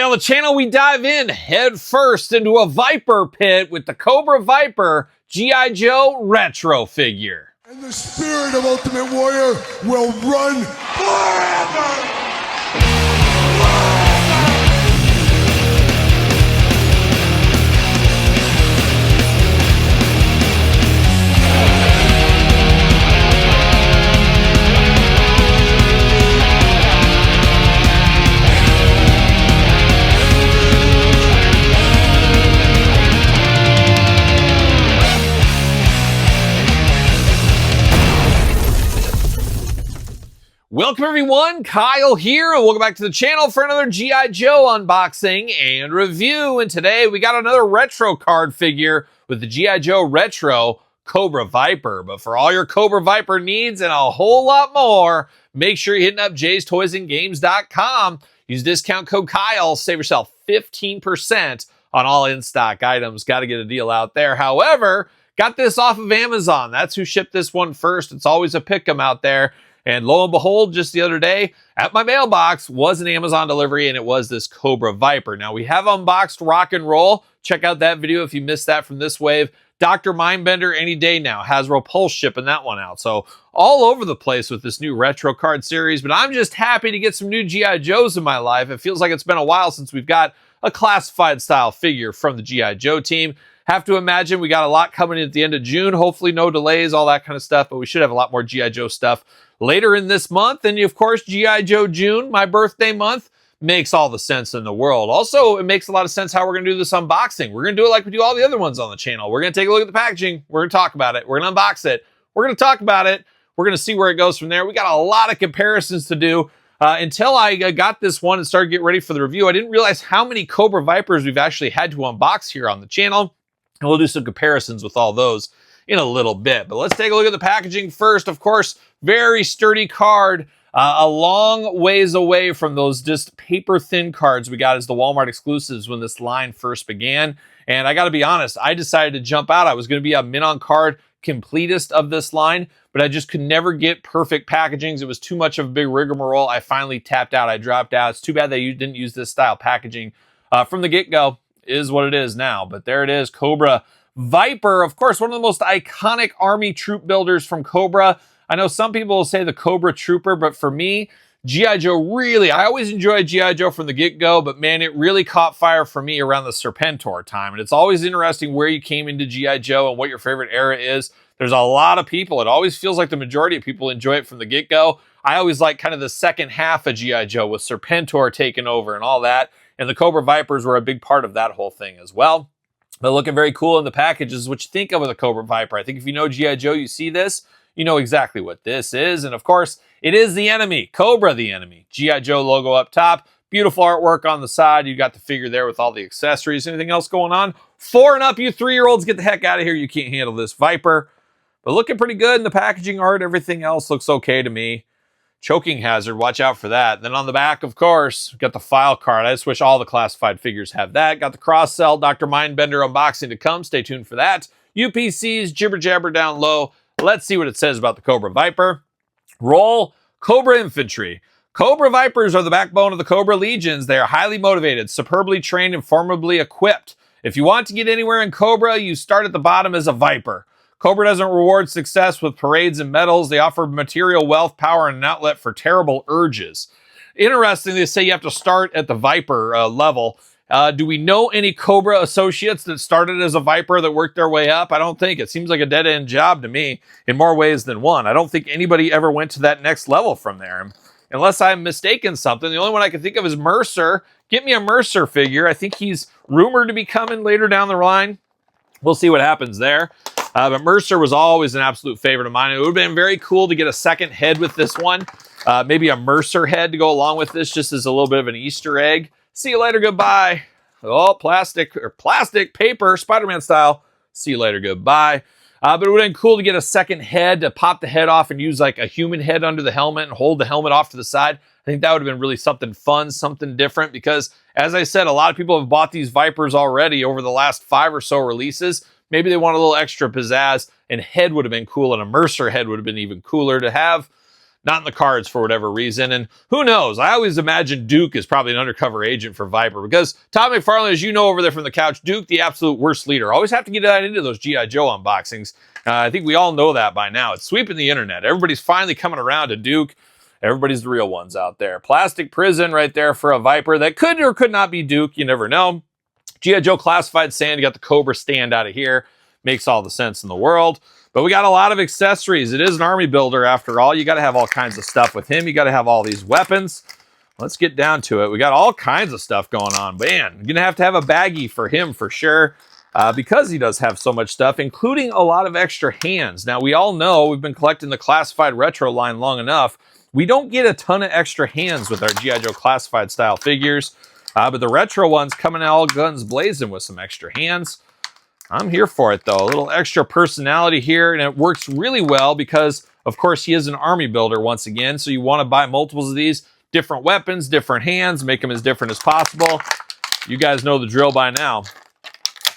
on the channel, we dive in head first into a Viper pit with the Cobra Viper G.I. Joe retro figure. And the spirit of Ultimate Warrior will run forever! Welcome everyone, Kyle here, and welcome back to the channel for another G.I. Joe unboxing and review. And today we got another retro card figure with the G.I. Joe Retro Cobra Viper. But for all your Cobra Viper needs and a whole lot more, make sure you're hitting up jaystoysandgames.com. Use discount code Kyle, save yourself 15% on all in-stock items. Got to get a deal out there. However, got this off of Amazon. That's who shipped this one first. It's always a pick 'em out there. And lo and behold, just the other day, at my mailbox was an Amazon delivery, and it was this Cobra Viper. Now, we have unboxed Rock and Roll. Check out that video if you missed that from this wave. Dr. Mindbender any day now. Hasbro Pulse shipping that one out. So all over the place with this new retro card series. But I'm just happy to get some new G.I. Joes in my life. It feels like it's been a while since we've got a classified style figure from the G.I. Joe team. Have to imagine we got a lot coming in at the end of June. Hopefully no delays, all that kind of stuff. But we should have a lot more G.I. Joe stuff later in this month. And of course, G.I. Joe June, my birthday month, makes all the sense in the world. Also, it makes a lot of sense how we're going to do this unboxing. We're going to do it like we do all the other ones on the channel. We're going to take a look at the packaging. We're going to talk about it. We're going to unbox it. We're going to talk about it. We're going to see where it goes from there. We got a lot of comparisons to do. Until I got this one and started getting ready for the review, I didn't realize how many Cobra Vipers we've actually had to unbox here on the channel. And we'll do some comparisons with all those in a little bit. But let's take a look at the packaging first. Of course, very sturdy card. A long ways away from those just paper thin cards we got as the Walmart exclusives when this line first began. And I got to be honest, I decided to jump out. I was going to be a min on card completist of this line, but I just could never get perfect packagings. It was too much of a big rigmarole. I finally tapped out. I dropped out. It's too bad that you didn't use this style packaging from the get-go. Is what it is now. But there it is, Cobra Viper. Of course, one of the most iconic army troop builders from Cobra. I know some people will say the Cobra Trooper, but for me, G.I. Joe really, I always enjoyed G.I. Joe from the get-go, but man, it really caught fire for me around the Serpentor time. And it's always interesting where you came into G.I. Joe and what your favorite era is. There's a lot of people. It always feels like the majority of people enjoy it from the get-go. I always like kind of the second half of G.I. Joe with Serpentor taking over and all that. And the Cobra Vipers were a big part of that whole thing as well. But looking very cool in the package is what you think of with a Cobra Viper. I think if you know G.I. Joe, you see this, you know exactly what this is. And of course, it is the enemy, Cobra the enemy. G.I. Joe logo up top, beautiful artwork on the side. You got the figure there with all the accessories. Anything else going on? 4 and up, you 3-year-olds, get the heck out of here. You can't handle this Viper. But looking pretty good in the packaging art. Everything else looks okay to me. Choking hazard, watch out for that. Then on the back, of course, got the file card. I just wish all the classified figures have that. Got the cross-sell Dr. Mindbender unboxing to come. Stay tuned for that. UPCs, jibber jabber down low. Let's see what it says about the Cobra Viper. Roll, Cobra Infantry. Cobra Vipers are the backbone of the Cobra Legions. They are highly motivated, superbly trained, and formidably equipped. If you want to get anywhere in Cobra, you start at the bottom as a Viper. Cobra doesn't reward success with parades and medals. They offer material wealth, power, and an outlet for terrible urges. Interesting, they say you have to start at the Viper level. Do we know any Cobra associates that started as a Viper that worked their way up? I don't think. It seems like a dead-end job to me in more ways than one. I don't think anybody ever went to that next level from there. Unless I'm mistaken something. The only one I can think of is Mercer. Get me a Mercer figure. I think he's rumored to be coming later down the line. We'll see what happens there. But Mercer was always an absolute favorite of mine. It would have been very cool to get a second head with this one. Maybe a Mercer head to go along with this, just as a little bit of an Easter egg. See you later, goodbye. Oh, plastic paper, Spider-Man style. See you later, goodbye. But it would have been cool to get a second head, to pop the head off and use like a human head under the helmet and hold the helmet off to the side. I think that would have been really something fun, something different, because as I said, a lot of people have bought these Vipers already over the last 5 or so releases. Maybe they want a little extra pizzazz, and head would have been cool, and a Mercer head would have been even cooler to have. not in the cards for whatever reason. And who knows? I always imagine Duke is probably an undercover agent for Viper because Todd McFarlane, as you know over there from the couch, Duke, the absolute worst leader. Always have to get that into those G.I. Joe unboxings. I think we all know that by now. It's sweeping the internet. Everybody's finally coming around to Duke. Everybody's the real ones out there. Plastic Prison right there for a Viper that could or could not be Duke. You never know. G.I. Joe Classified Sand. You got the Cobra stand out of here. Makes all the sense in the world. But we got a lot of accessories. It is an army builder after all. You got to have all kinds of stuff with him. You got to have all these weapons. Let's get down to it. We got all kinds of stuff going on. Man, you're going to have a baggie for him for sure because he does have so much stuff, including a lot of extra hands. Now, we all know we've been collecting the Classified Retro line long enough. We don't get a ton of extra hands with our G.I. Joe Classified style figures, but the retro ones coming out all guns blazing with some extra hands. I'm here for it, though. A little extra personality here, and it works really well because, of course, he is an army builder once again, so you want to buy multiples of these. Different weapons, different hands, make them as different as possible. You guys know the drill by now.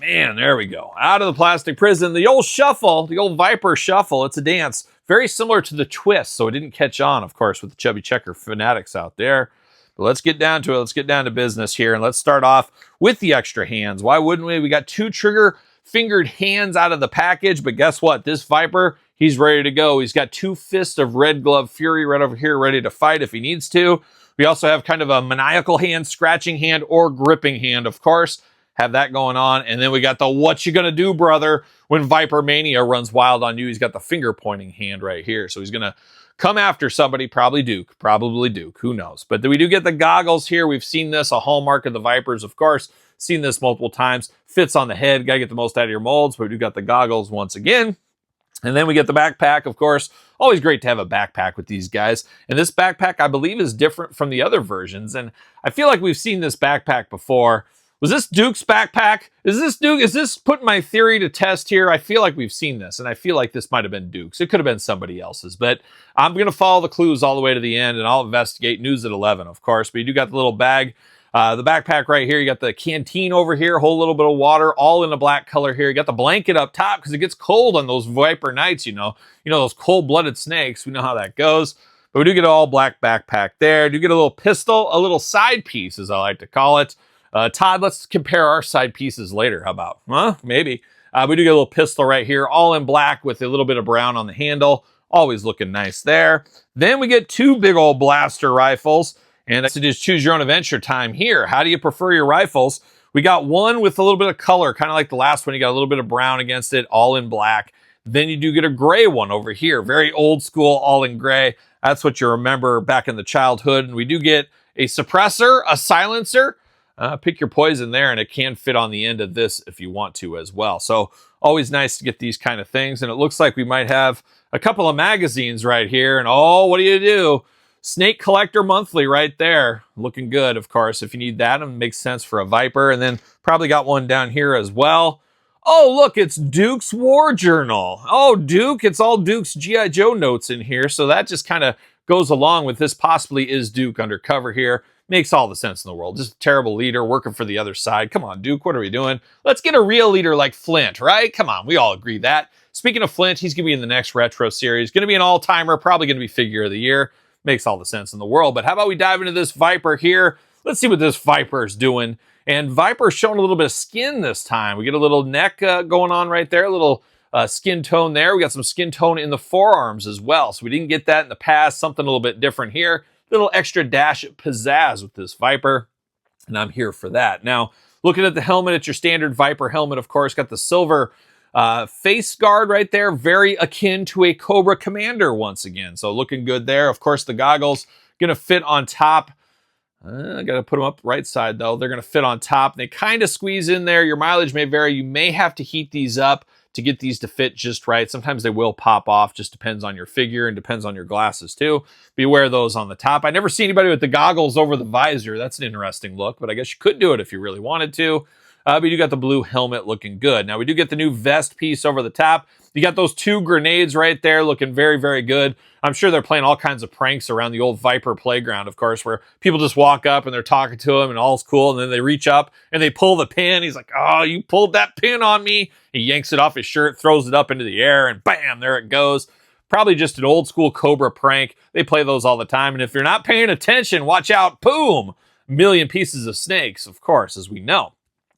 Man, there we go. Out of the Plastic Prison. The old shuffle, the old Viper shuffle, it's a dance. Very similar to the twist, so it didn't catch on, of course, with the Chubby Checker fanatics out there. But let's get down to it. Let's get down to business here, and let's start off with the extra hands. Why wouldn't we? We got 2 trigger fingered hands out of the package, but guess what? This Viper, he's ready to go. He's got 2 fists of Red Glove Fury right over here, ready to fight if he needs to. We also have kind of a maniacal hand, scratching hand, or gripping hand, of course. Have that going on. And then we got the what you gonna do, brother, when Viper Mania runs wild on you. He's got the finger pointing hand right here. So he's gonna come after somebody, probably Duke, who knows. But we do get the goggles here. We've seen this, a hallmark of the Vipers, of course. Seen this multiple times. Fits on the head. Got to get the most out of your molds. But we do got the goggles once again. And then we get the backpack, of course. Always great to have a backpack with these guys. And this backpack, I believe, is different from the other versions. And I feel like we've seen this backpack before. Was this Duke's backpack? Is this Duke? Is this putting my theory to test here? I feel like we've seen this. And I feel like this might have been Duke's. It could have been somebody else's. But I'm going to follow the clues all the way to the end. And I'll investigate. News at 11, of course. But you do got the little bag. The backpack right here, you got the canteen over here, whole little bit of water, all in a black color here. You got the blanket up top because it gets cold on those Viper nights, you know those cold-blooded snakes. We know how that goes. But we do get an all black backpack there. Do get a little pistol, a little side piece, as I like to call it. Todd, let's compare our side pieces later. How about? Huh? Maybe. We do get a little pistol right here, all in black with a little bit of brown on the handle. Always looking nice there. Then we get 2 big old blaster rifles. And that's just choose your own adventure time here. How do you prefer your rifles? We got one with a little bit of color, kind of like the last one. You got a little bit of brown against it, all in black. Then you do get a gray one over here. Very old school, all in gray. That's what you remember back in the childhood. And we do get a suppressor, a silencer. Pick your poison there, and it can fit on the end of this if you want to as well. So always nice to get these kind of things. And it looks like we might have a couple of magazines right here. And oh, what do? Snake Collector Monthly right there. Looking good, of course, if you need that. It makes sense for a Viper. And then probably got one down here as well. Oh, look, it's Duke's War Journal. Oh, Duke, it's all Duke's G.I. Joe notes in here. So that just kind of goes along with this possibly is Duke undercover here. Makes all the sense in the world. Just a terrible leader working for the other side. Come on, Duke, what are we doing? Let's get a real leader like Flint, right? Come on, we all agree that. Speaking of Flint, he's going to be in the next retro series. Going to be an all-timer, probably going to be figure of the year. Makes all the sense in the world. But how about we dive into this Viper here? Let's see what this Viper's doing. And Viper's showing a little bit of skin this time. We get a little neck going on right there, a little skin tone there. We got some skin tone in the forearms as well. So we didn't get that in the past. Something a little bit different here. Little extra dash of pizzazz with this Viper. And I'm here for that. Now, looking at the helmet, it's your standard Viper helmet, of course. Got the silver face guard right there, very akin to a Cobra Commander once again. So looking good there. Of course, the goggles going to fit on top. I got to put them up right side, though. They're going to fit on top. They kind of squeeze in there. Your mileage may vary. You may have to heat these up to get these to fit just right. Sometimes they will pop off. Just depends on your figure and depends on your glasses, too. Beware those on the top. I never see anybody with the goggles over the visor. That's an interesting look, but I guess you could do it if you really wanted to. But you got the blue helmet looking good. Now, we do get the new vest piece over the top. You got those 2 grenades right there looking very, very good. I'm sure they're playing all kinds of pranks around the old Viper playground, of course, where people just walk up and they're talking to him and all's cool. And then they reach up and they pull the pin. He's like, oh, you pulled that pin on me. He yanks it off his shirt, throws it up into the air, and bam, there it goes. Probably just an old school Cobra prank. They play those all the time. And if you're not paying attention, watch out. Boom! A million pieces of snakes, of course, as we know.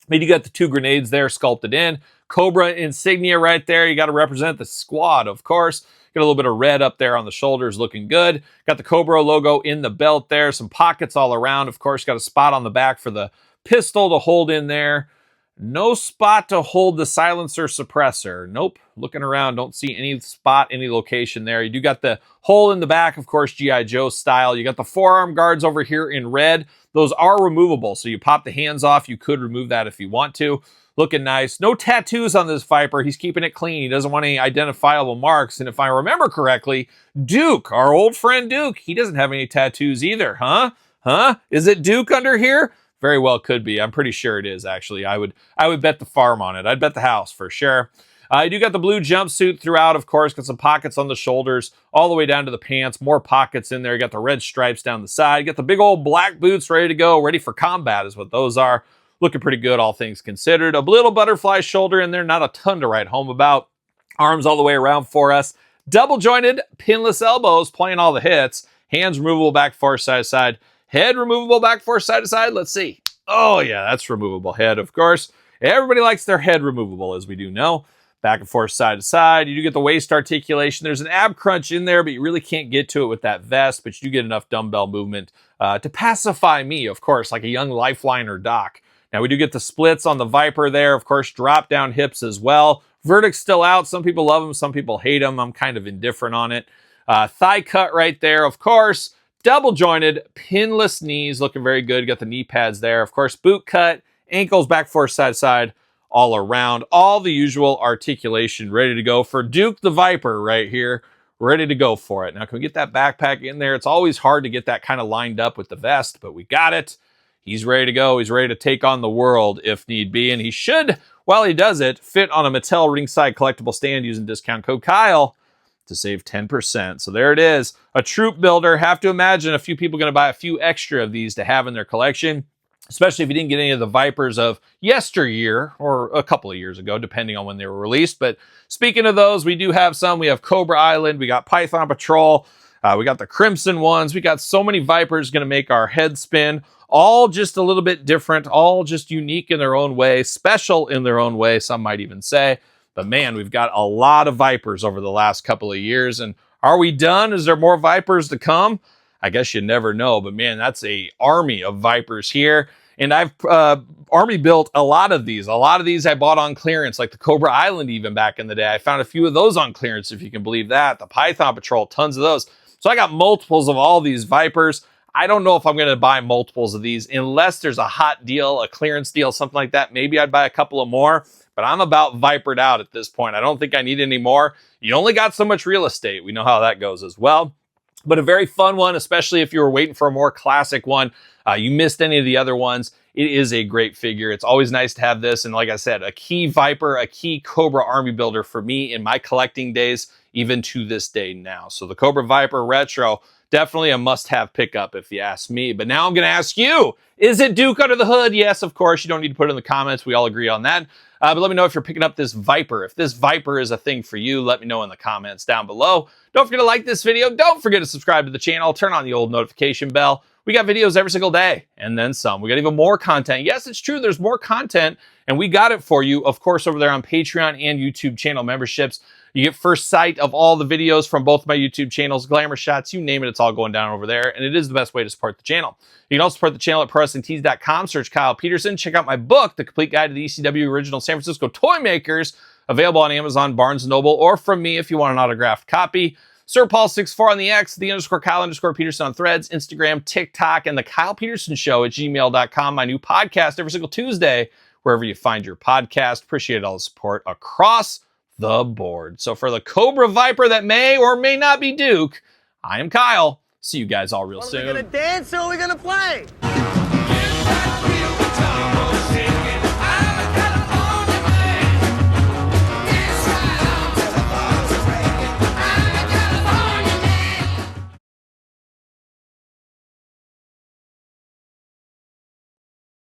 Maybe you got the 2 grenades there sculpted in. Cobra insignia right there. You got to represent the squad, of course. Got a little bit of red up there on the shoulders, looking good. Got the Cobra logo in the belt there. Some pockets all around. Of course, got a spot on the back for the pistol to hold in there. No spot to hold the silencer suppressor. Nope. Looking around, don't see any spot, any location there. You do got the hole in the back, of course, G.I. Joe style. You got the forearm guards over here in red. Those are removable, so you pop the hands off. You could remove that if you want to. Looking nice. No tattoos on this Viper. He's keeping it clean. He doesn't want any identifiable marks. And if I remember correctly, Duke, our old friend Duke, he doesn't have any tattoos either, huh? Is it Duke under here? Very well could be. I'm pretty sure it is, actually. I would bet the farm on it. I'd bet the house for sure. You do got the blue jumpsuit throughout, of course. Got some pockets on the shoulders, all the way down to the pants. More pockets in there. You got the red stripes down the side. You got the big old black boots ready to go, ready for combat is what those are. Looking pretty good, all things considered. A little butterfly shoulder in there. Not a ton to write home about. Arms all the way around for us. Double jointed, pinless elbows, playing all the hits. Hands removable back, forth, side to side. Head removable back, forth, side to side. Let's see. Oh, yeah, that's removable head, of course. Everybody likes their head removable, as we do know. Back and forth, side to side. You do get the waist articulation. There's an ab crunch in there, but you really can't get to it with that vest. But you do get enough dumbbell movement to pacify me, of course, like a young lifeliner doc. Now, we do get the splits on the Viper there. Of course, drop down hips as well. Verdict's still out. Some people love them. Some people hate them. I'm kind of indifferent on it. Thigh cut right there, of course. Double jointed, pinless knees. Looking very good. Got the knee pads there. Of course, boot cut. Ankles back, forth, side to side. All around. All the usual articulation ready to go for Duke the Viper right here. Ready to go for it. Now, can we get that backpack in there? It's always hard to get that kind of lined up with the vest, but we got it. He's ready to go. He's ready to take on the world if need be. And he should, while he does it, fit on a Mattel ringside collectible stand using discount code Kyle to save 10%. So there it is. A troop builder. Have to imagine a few people going to buy a few extra of these to have in their collection, especially if you didn't get any of the Vipers of yesteryear or a couple of years ago, depending on when they were released. But speaking of those, we do have some. We have Cobra Island. We got Python Patrol. We got the Crimson ones. We got so many Vipers going to make our head spin. All just a little bit different, all just unique in their own way, special in their own way, some might even say. But man, we've got a lot of Vipers over the last couple of years. And are we done? Is there more Vipers to come? I guess you never know. But man, that's a army of Vipers here. And I've army built a lot of these. A lot of these I bought on clearance, like the Cobra Island even back in the day. I found a few of those on clearance, if you can believe that. The Python Patrol, tons of those. So I got multiples of all these Vipers. I don't know if I'm going to buy multiples of these unless there's a hot deal, a clearance deal, something like that. Maybe I'd buy a couple of more, but I'm about Vipered out at this point. I don't think I need any more. You only got so much real estate. We know how that goes as well. But a very fun one, especially if you were waiting for a more classic one. You missed any of the other ones. It is a great figure. It's always nice to have this. And like I said, a key Viper, a key Cobra army builder for me in my collecting days, even to this day now. So the Cobra Viper Retro, definitely a must-have pickup if you ask me. But now I'm going to ask you, is it Duke under the hood? Yes, of course. You don't need to put it in the comments. We all agree on that. But let me know if you're picking up this Viper. If this Viper is a thing for you, let me know in the comments down below. Don't forget to like this video. Don't forget to subscribe to the channel. Turn on the old notification bell. We got videos every single day and then some. We got even more content. Yes, it's true. There's more content and we got it for you, of course, over there on Patreon and YouTube channel memberships. You get first sight of all the videos from both my YouTube channels, glamour shots, you name it, it's all going down over there. And it is the best way to support the channel. You can also support the channel at ProWrestlingTees.com. Search Kyle Peterson. Check out my book, The Complete Guide to the ECW Original San Francisco Toy Makers, available on Amazon, Barnes & Noble, or from me if you want an autographed copy. Sir Paul64 on the X, _Kyle_Peterson on Threads, Instagram, TikTok, and TheKylePetersonShow at gmail.com. My new podcast every single Tuesday, wherever you find your podcast. Appreciate all the support across the board. So for the Cobra Viper that may or may not be Duke, I am Kyle. See you guys all real soon. Are we gonna dance or are we gonna play?